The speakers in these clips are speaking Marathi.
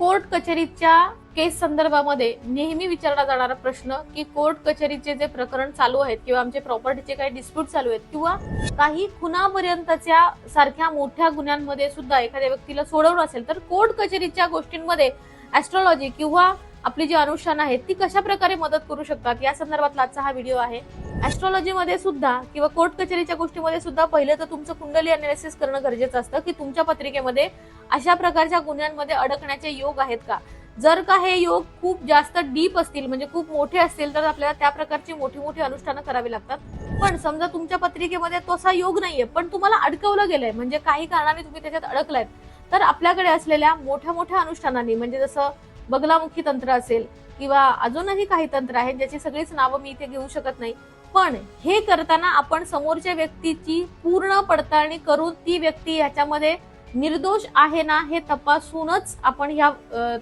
कोर्ट कचेरीच्या केस संदर्भामध्ये नेहमी विचारला जाणारा प्रश्न की कोर्ट कचेरीचे जे प्रकरण चालू आहेत किंवा आमचे प्रॉपर्टीचे काही डिस्प्यूट चालू आहेत किंवा काही खुनापर्यंतच्या सारख्या मोठ्या गुन्ह्यांमध्ये सुद्धा एखाद्या व्यक्तीला सोडवणं असेल तर कोर्ट कचेरीच्या गोष्टींमध्ये ऍस्ट्रॉलॉजी किंवा आपली जी अनुष्ठान आहेत ती कशा प्रकारे मदत करू शकतात या संदर्भातला आजचा हा व्हिडिओ आहे। ऍस्ट्रॉलॉजी मध्ये सुद्धा किंवा कोर्ट कचेरीच्या गोष्टीमध्ये सुद्धा पहिले तर तुमचं कुंडली अनालिसिस करणं गरजेचं असतं की तुमच्या पत्रिकेमध्ये अशा प्रकारच्या गुन्ह्यांमध्ये अडकण्याचे योग आहेत का। जर का हे योग खूप जास्त डीप असतील म्हणजे खूप मोठे असतील तर आपल्याला त्या प्रकारची मोठी मोठी अनुष्ठानं करावी लागतात। पण समजा तुमच्या पत्रिकेमध्ये तसा योग नाहीये पण तुम्हाला अडकवलं गेलंय म्हणजे काही कारणाने तुम्ही त्याच्यात अडकलायत तर आपल्याकडे असलेल्या मोठ्या मोठ्या अनुष्ठानांनी म्हणजे जसं बगलामुखी तंत्र असेल किंवा अजूनही काही तंत्र आहेत ज्याची सगळीच नावं मी इथे घेऊ शकत नाही, पण हे करताना आपण समोरच्या व्यक्तीची पूर्ण पडताळणी करून ती व्यक्ती ह्याच्यामध्ये निर्दोष आहे ना हे तपासूनच आपण ह्या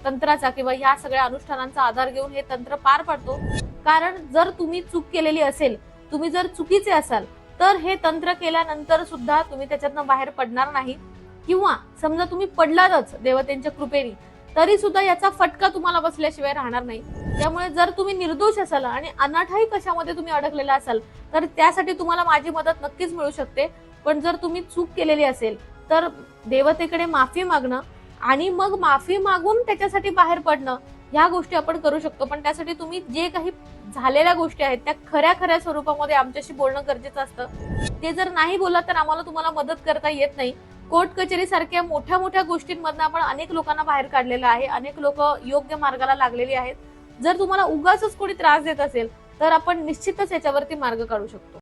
तंत्राचा किंवा ह्या सगळ्या अनुष्ठानांचा आधार घेऊन हे तंत्र पार पाडतो। कारण जर तुम्ही चूक केलेली असेल, तुम्ही जर चुकीचे असाल तर हे तंत्र केल्यानंतर सुद्धा तुम्ही त्याच्यातनं बाहेर पडणार नाही किंवा समजा तुम्ही पडलातच देवतेंच्या कृपेने तरी सुद्धा याचा फटका तुम्हाला बसल्याशिवाय राहणार नाही। त्यामुळे जर तुम्ही निर्दोष असाल आणि अनाठाई कशामध्ये तुम्ही अडकलेला असाल तर त्यासाठी तुम्हाला माझी मदत नक्कीच मिळू शकते। पण जर तुम्ही चूक केलेली असेल तर देवतेकडे माफी मागणं आणि मग माफी मागून त्याच्यासाठी बाहेर पडणं ह्या गोष्टी आपण करू शकतो। पण त्यासाठी तुम्ही जे काही झालेल्या गोष्टी आहेत त्या खऱ्या खऱ्या स्वरूपामध्ये आमच्याशी बोलणं गरजेचं असतं। ते जर नाही बोलला तर आम्हाला तुम्हाला मदत करता येत नाही। कोर्ट कचेरी सारख्या मोठ्या मोठ्या गोष्टींमधनं आपण अनेक लोकांना बाहेर काढलेलं आहे, अनेक लोक योग्य मार्गाला लागलेली आहेत। जर तुम्हाला उगाचच कोणी त्रास देत असेल तर आपण निश्चितच याच्यावरती मार्ग काढू शकतो।